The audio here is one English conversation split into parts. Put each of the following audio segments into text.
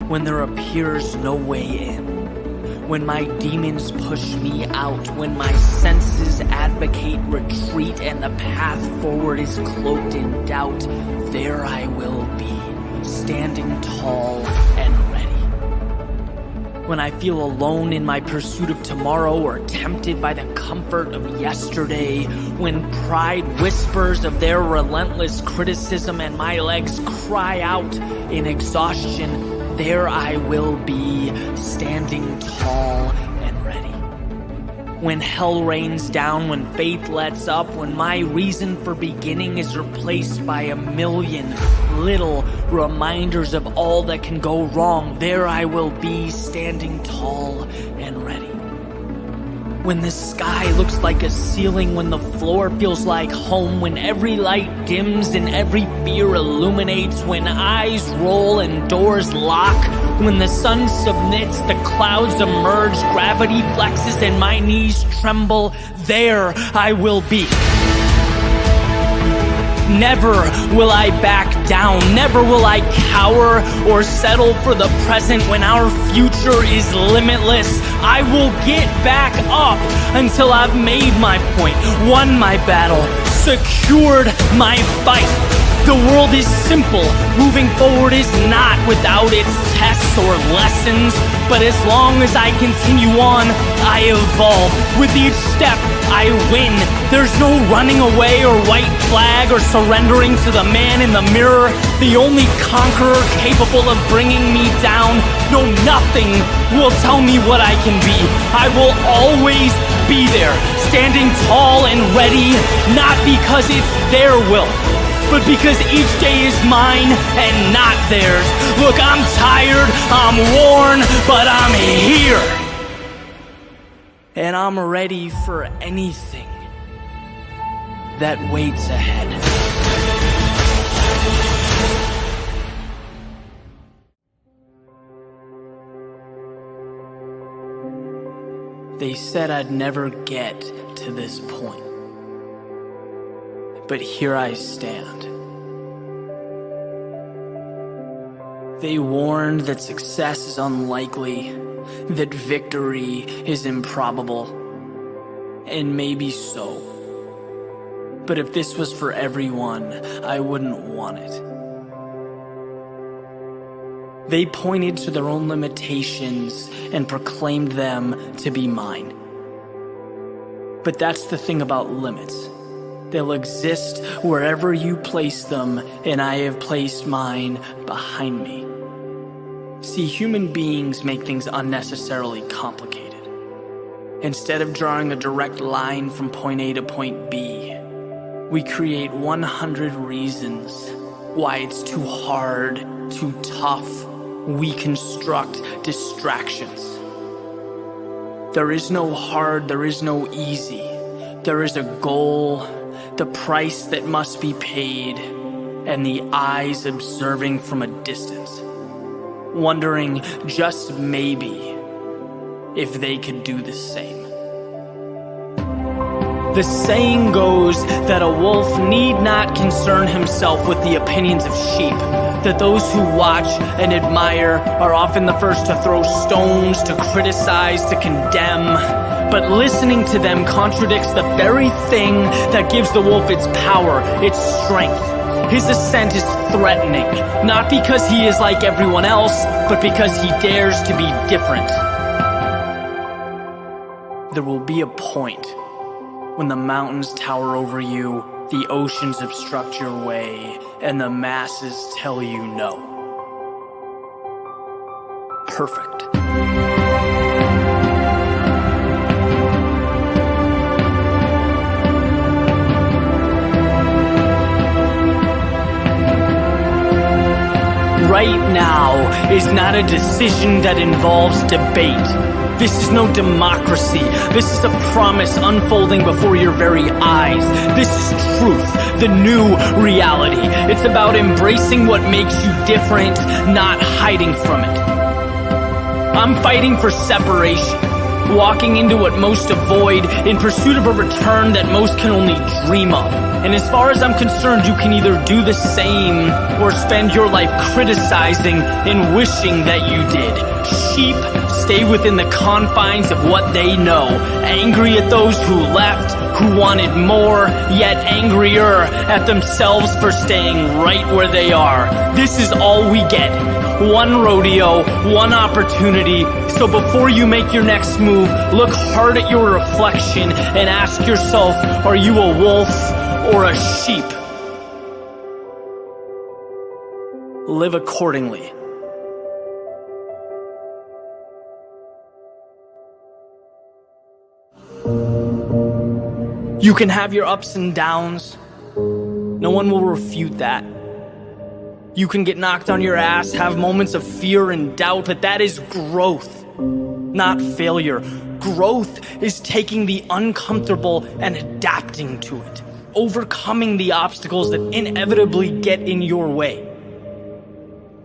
when there appears no way in, when my demons push me out, when my senses advocate retreat and the path forward is cloaked in doubt, there I will be, standing tall and ready. When I feel alone in my pursuit of tomorrow or tempted by the comfort of yesterday, when pride whispers of their relentless criticism and my legs cry out in exhaustion, there I will be, standing tall and ready. When hell rains down, when faith lets up, when my reason for beginning is replaced by a million little reminders of all that can go wrong, there I will be, standing tall and ready. When the sky looks like a ceiling, when the floor feels like home, when every light dims and every fear illuminates, when eyes roll and doors lock, when the sun submits, the clouds emerge, gravity flexes and my knees tremble, there I will be. Never will I back down, never will I cower or settle for the present when our future is limitless. I will get back up until I've made my point, won my battle, secured my fight. The world is simple, moving forward is not without its tests or lessons, but as long as I continue on, I evolve. With each step, I win. There's no running away or white flag or surrendering to the man in the mirror, the only conqueror capable of bringing me down. No, nothing will tell me what I can be. I will always be there, standing tall and ready, not because it's their will, but because each day is mine and not theirs. Look, I'm tired, I'm worn, but I'm here. And I'm ready for anything that waits ahead. They said I'd never get to this point. But here I stand. They warned that success is unlikely, that victory is improbable, and maybe so. But if this was for everyone, I wouldn't want it. They pointed to their own limitations and proclaimed them to be mine. But that's the thing about limits. They'll exist wherever you place them, and I have placed mine behind me. See, human beings make things unnecessarily complicated. Instead of drawing a direct line from point A to point B, we create 100 reasons why it's too hard, too tough. We construct distractions. There is no hard, there is no easy. There is a goal, the price that must be paid, and the eyes observing from a distance, wondering just maybe if they could do the same. The saying goes that a wolf need not concern himself with the opinions of sheep, that those who watch and admire are often the first to throw stones, to criticize, to condemn. But listening to them contradicts the very thing that gives the wolf its power, its strength. His ascent is threatening, not because he is like everyone else, but because he dares to be different. There will be a point when the mountains tower over you, the oceans obstruct your way, and the masses tell you no. Perfect. Right now is not a decision that involves debate. This is no democracy. This is a promise unfolding before your very eyes. This is truth, the new reality. It's about embracing what makes you different, not hiding from it. I'm fighting for separation, walking into what most avoid in pursuit of a return that most can only dream of. And as far as I'm concerned, you can either do the same or spend your life criticizing and wishing that you did. Sheep stay within the confines of what they know, angry at those who left, who wanted more, yet angrier at themselves for staying right where they are. This is all we get. One rodeo, one opportunity. So before you make your next move, look hard at your reflection and ask yourself, are you a wolf or a sheep? Live accordingly. You can have your ups and downs. No one will refute that. You can get knocked on your ass, have moments of fear and doubt, but that is growth, not failure. Growth is taking the uncomfortable and adapting to it, overcoming the obstacles that inevitably get in your way.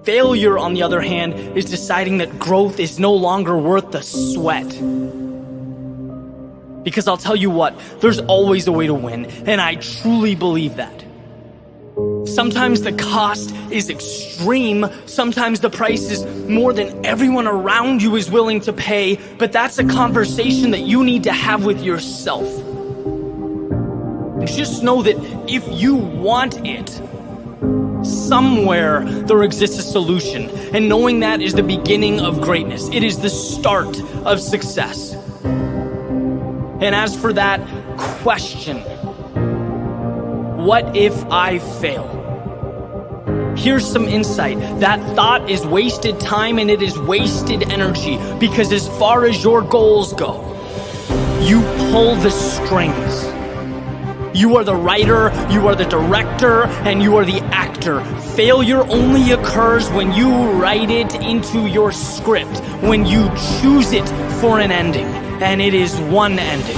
Failure, on the other hand, is deciding that growth is no longer worth the sweat. Because I'll tell you what, there's always a way to win, and I truly believe that. Sometimes the cost is extreme, sometimes the price is more than everyone around you is willing to pay, but that's a conversation that you need to have with yourself. Just know that if you want it, somewhere there exists a solution, and knowing that is the beginning of greatness. It is the start of success. And as for that question, what if I fail? Here's some insight. That thought is wasted time and it is wasted energy, because as far as your goals go, you pull the strings. You are the writer, you are the director, and you are the actor. Failure only occurs when you write it into your script, when you choose it for an ending. And it is one ending,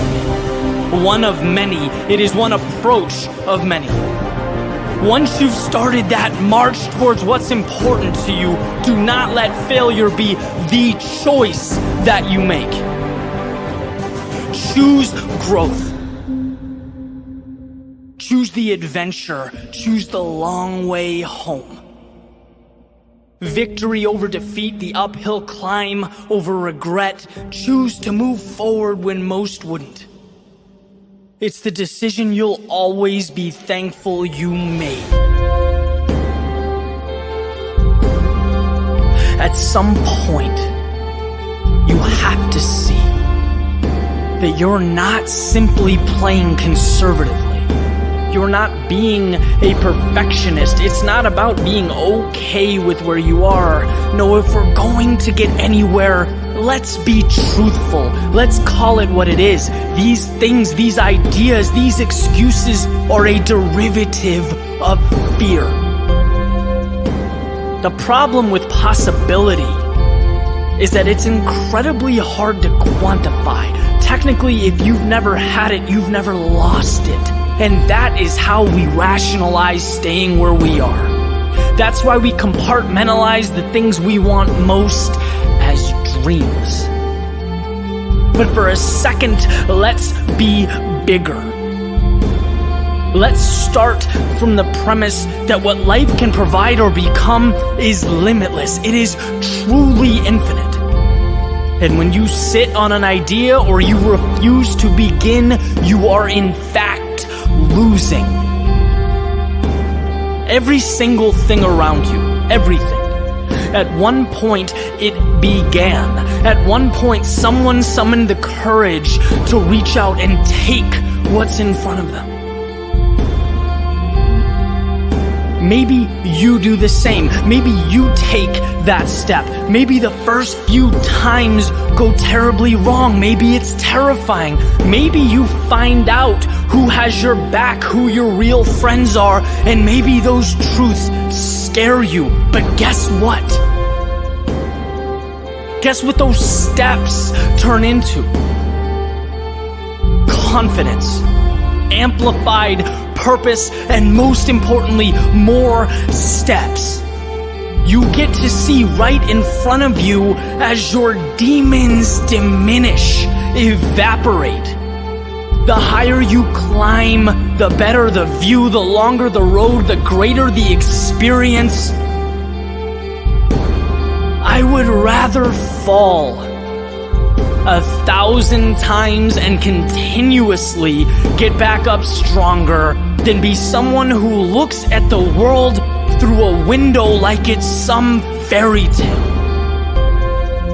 one of many. It is one approach of many. Once you've started that march towards what's important to you, do not let failure be the choice that you make. Choose growth. Choose the adventure. Choose the long way home. Victory over defeat, the uphill climb over regret. Choose to move forward when most wouldn't. It's the decision you'll always be thankful you made. At some point, you have to see that you're not simply playing conservatively. You're not being a perfectionist. It's not about being okay with where you are. No, if we're going to get anywhere, let's be truthful. Let's call it what it is. These things, these ideas, these excuses are a derivative of fear. The problem with possibility is that it's incredibly hard to quantify. Technically, if you've never had it, you've never lost it. And that is how we rationalize staying where we are. That's why we compartmentalize the things we want most as dreams. But for a second, let's be bigger. Let's start from the premise that what life can provide or become is limitless. It is truly infinite. And when you sit on an idea or you refuse to begin, you are in fact losing. Every single thing around you, everything. At one point, it began. At one point, someone summoned the courage to reach out and take what's in front of them. Maybe you do the same. Maybe you take that step. Maybe the first few times go terribly wrong. Maybe it's terrifying. Maybe you find out who has your back, who your real friends are, and maybe those truths scare you. But guess what? Guess what those steps turn into? Confidence, amplified purpose, and most importantly, more steps. You get to see right in front of you as your demons diminish, evaporate. The higher you climb, the better the view, the longer the road, the greater the experience. I would rather fall 1,000 times and continuously get back up stronger than be someone who looks at the world through a window like it's some fairy tale.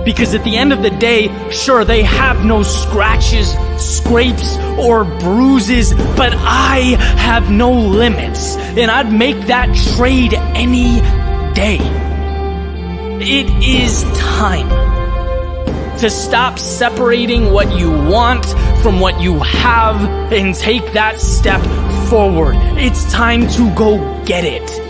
Because at the end of the day, sure, they have no scratches, scrapes, or bruises, but I have no limits, and I'd make that trade any day. It is time to stop separating what you want from what you have and take that step forward. It's time to go get it.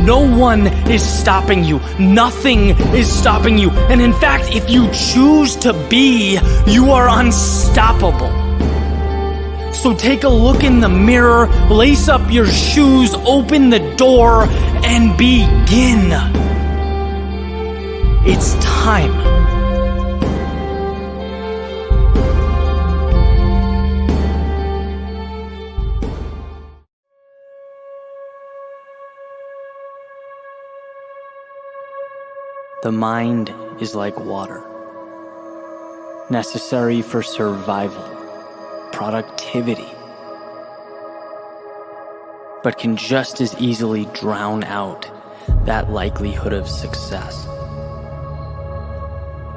No one is stopping you. Nothing is stopping you. And in fact, if you choose to be, you are unstoppable. So take a look in the mirror, lace up your shoes, open the door, and begin. It's time. The mind is like water, necessary for survival, productivity, but can just as easily drown out that likelihood of success.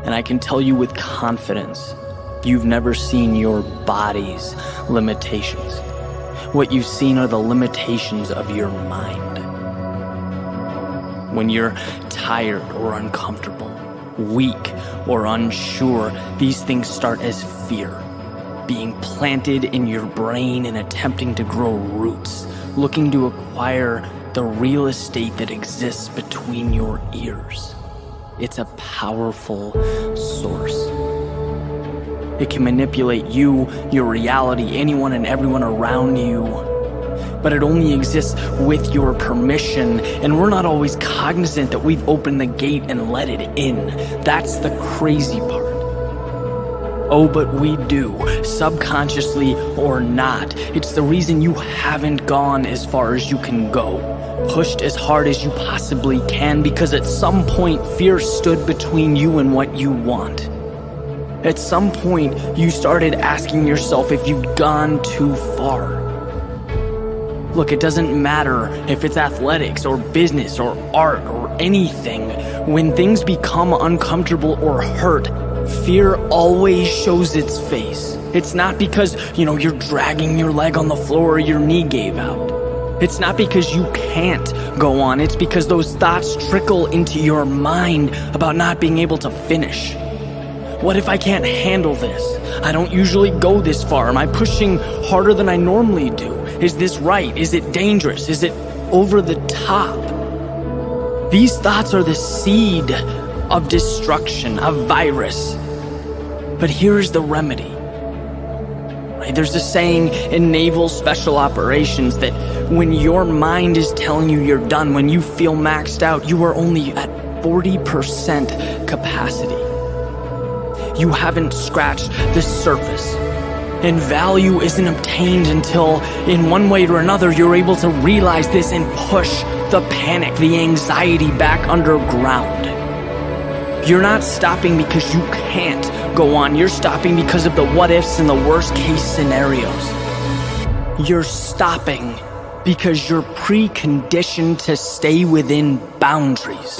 And I can tell you with confidence, you've never seen your body's limitations. What you've seen are the limitations of your mind. When you're tired or uncomfortable, weak or unsure, these things start as fear, being planted in your brain and attempting to grow roots, looking to acquire the real estate that exists between your ears. It's a powerful source. It can manipulate you, your reality, anyone and everyone around you. But it only exists with your permission, and we're not always cognizant that we've opened the gate and let it in. That's the crazy part. Oh, but we do, subconsciously or not. It's the reason you haven't gone as far as you can go, pushed as hard as you possibly can, because at some point fear stood between you and what you want. At some point you started asking yourself if you've gone too far. Look, it doesn't matter if it's athletics or business or art or anything. When things become uncomfortable or hurt, fear always shows its face. It's not because, you're dragging your leg on the floor or your knee gave out. It's not because you can't go on. It's because those thoughts trickle into your mind about not being able to finish. What if I can't handle this? I don't usually go this far. Am I pushing harder than I normally do? Is this right? Is it dangerous? Is it over the top? These thoughts are the seed of destruction, a virus. But here's the remedy. There's a saying in naval special operations that when your mind is telling you you're done, when you feel maxed out, you are only at 40% capacity. You haven't scratched the surface. And value isn't obtained until, in one way or another, you're able to realize this and push the panic, the anxiety back underground. You're not stopping because you can't go on. You're stopping because of the what-ifs and the worst-case scenarios. You're stopping because you're preconditioned to stay within boundaries.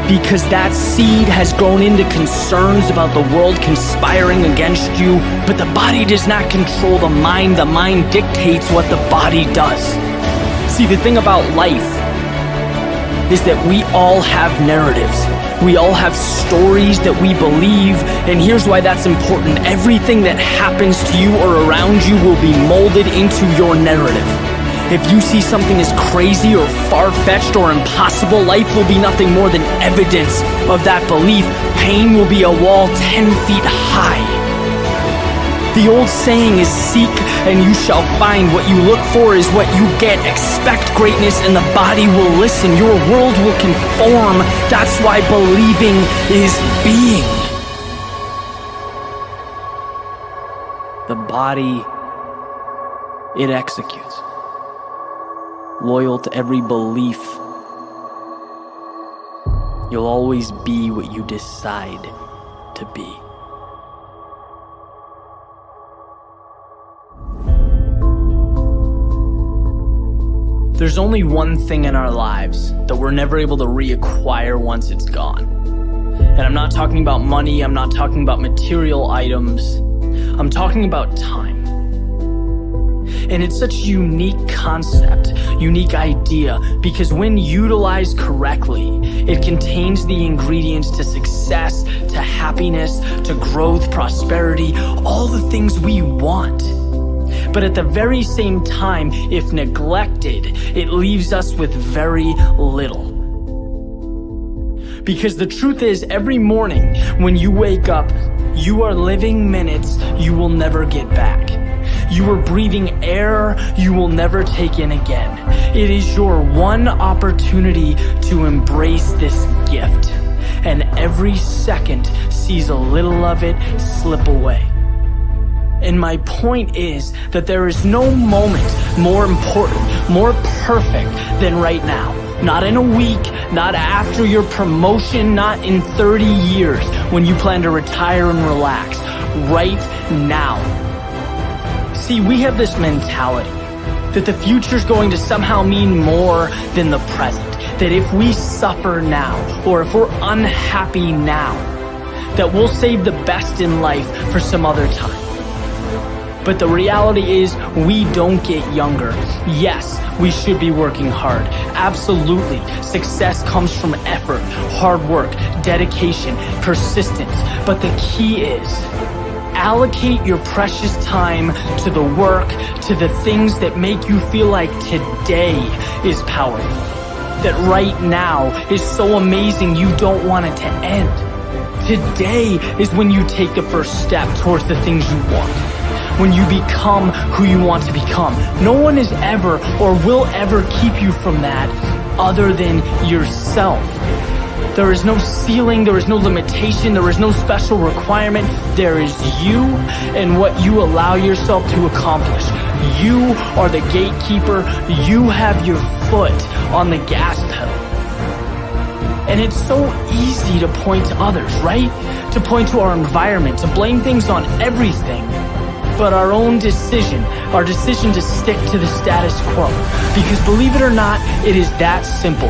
Because that seed has grown into concerns about the world conspiring against you, but the body does not control the mind dictates what the body does. See, the thing about life is that we all have narratives. We all have stories that we believe, and here's why that's important. Everything that happens to you or around you will be molded into your narrative. If you see something as crazy or far-fetched or impossible, life will be nothing more than evidence of that belief. Pain will be a wall 10 feet high. The old saying is, seek and you shall find. What you look for is what you get. Expect greatness and the body will listen. Your world will conform. That's why believing is being. The body, it executes. Loyal to every belief. You'll always be what you decide to be. There's only one thing in our lives that we're never able to reacquire once it's gone. And I'm not talking about money, I'm not talking about material items, I'm talking about time. And it's such a unique concept, unique idea, because when utilized correctly, it contains the ingredients to success, to happiness, to growth, prosperity, all the things we want. But at the very same time, if neglected, it leaves us with very little. Because the truth is, every morning when you wake up, you are living minutes you will never get back. You are breathing air you will never take in again. It is your one opportunity to embrace this gift, and every second sees a little of it slip away. And my point is that there is no moment more important, more perfect than right now. Not in a week, not after your promotion, not in 30 years when you plan to retire and relax. Right now. See, we have this mentality that the future's going to somehow mean more than the present. That if we suffer now, or if we're unhappy now, that we'll save the best in life for some other time. But the reality is, we don't get younger. Yes, we should be working hard. Absolutely. Success comes from effort, hard work, dedication, persistence. But the key is, allocate your precious time to the work, to the things that make you feel like today is powerful. That right now is so amazing you don't want it to end. Today is when you take the first step towards the things you want. When you become who you want to become. No one is ever or will ever keep you from that other than yourself. There is no ceiling, there is no limitation, there is no special requirement. There is you and what you allow yourself to accomplish. You are the gatekeeper. You have your foot on the gas pedal. And it's so easy to point to others, right? To point to our environment, to blame things on everything. But our own decision, our decision to stick to the status quo. Because believe it or not, it is that simple.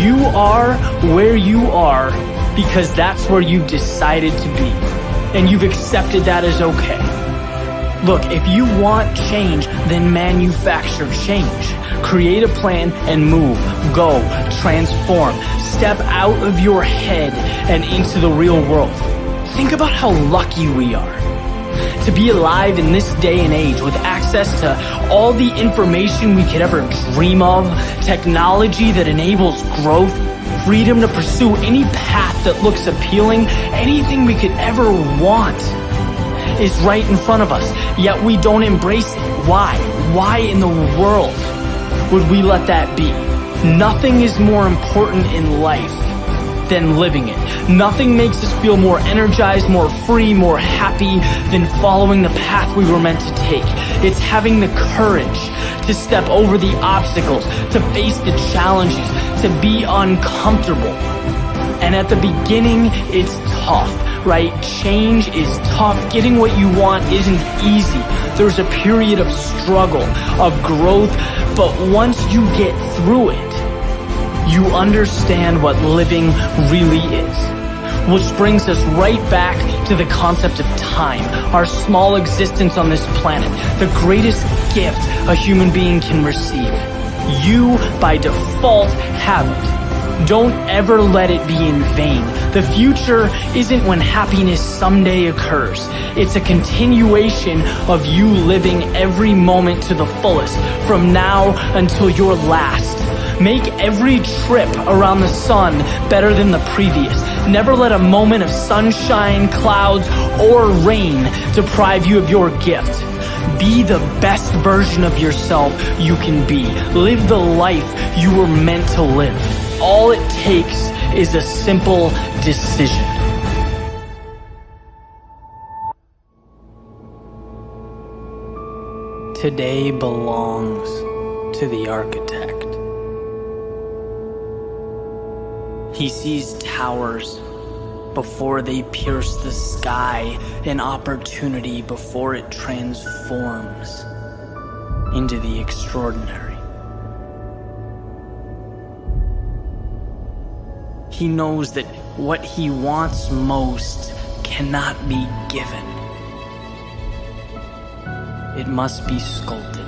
You are where you are because that's where you've decided to be. And you've accepted that as okay. Look, if you want change, then manufacture change. Create a plan and move, go, transform. Step out of your head and into the real world. Think about how lucky we are to be alive in this day and age with access to all the information we could ever dream of, technology that enables growth, freedom to pursue any path that looks appealing, anything we could ever want is right in front of us, yet we don't embrace it. Why? Why in the world would we let that be? Nothing is more important in life than living it. Nothing makes us feel more energized, more free, more happy than following the path we were meant to take. It's having the courage to step over the obstacles, to face the challenges, to be uncomfortable. And at the beginning, it's tough, right? Change is tough. Getting what you want isn't easy. There's a period of struggle, of growth, but once you get through it, you understand what living really is. Which brings us right back to the concept of time, our small existence on this planet, the greatest gift a human being can receive. You, by default, have it. Don't ever let it be in vain. The future isn't when happiness someday occurs. It's a continuation of you living every moment to the fullest, from now until your last. Make every trip around the sun better than the previous. Never let a moment of sunshine, clouds, or rain deprive you of your gift. Be the best version of yourself you can be. Live the life you were meant to live. All it takes is a simple decision. Today belongs to the architect. He sees towers before they pierce the sky, an opportunity before it transforms into the extraordinary. He knows that what he wants most cannot be given. It must be sculpted.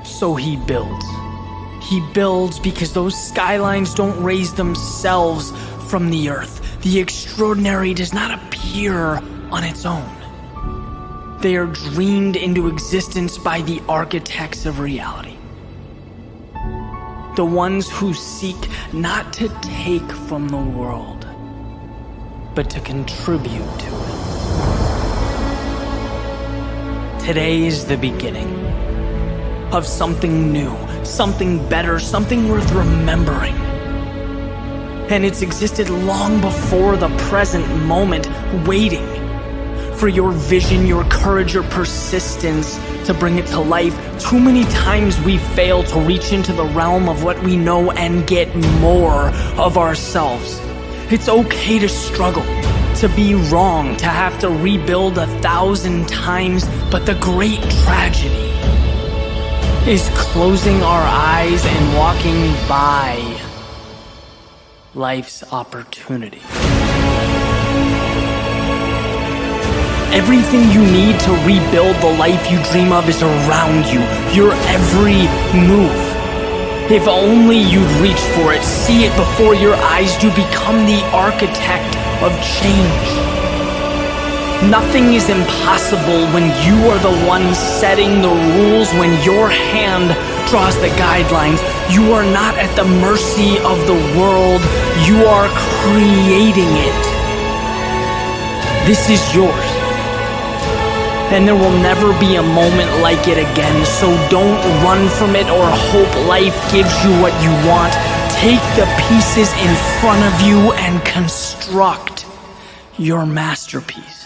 So he builds. He builds because those skylines don't raise themselves from the earth. The extraordinary does not appear on its own. They are dreamed into existence by the architects of reality. The ones who seek not to take from the world, but to contribute to it. Today is the beginning of something new, something better, something worth remembering. And it's existed long before the present moment, waiting for your vision, your courage, your persistence to bring it to life. Too many times we fail to reach into the realm of what we know and get more of ourselves. It's okay to struggle, to be wrong, to have to rebuild 1,000 times, but the great tragedy is closing our eyes and walking by life's opportunity. Everything you need to rebuild the life you dream of is around you, your every move. If only you'd reach for it, see it before your eyes, you become the architect of change. Nothing is impossible when you are the one setting the rules, when your hand draws the guidelines. You are not at the mercy of the world, you are creating it. This is yours. And there will never be a moment like it again, so don't run from it or hope life gives you what you want. Take the pieces in front of you and construct your masterpiece.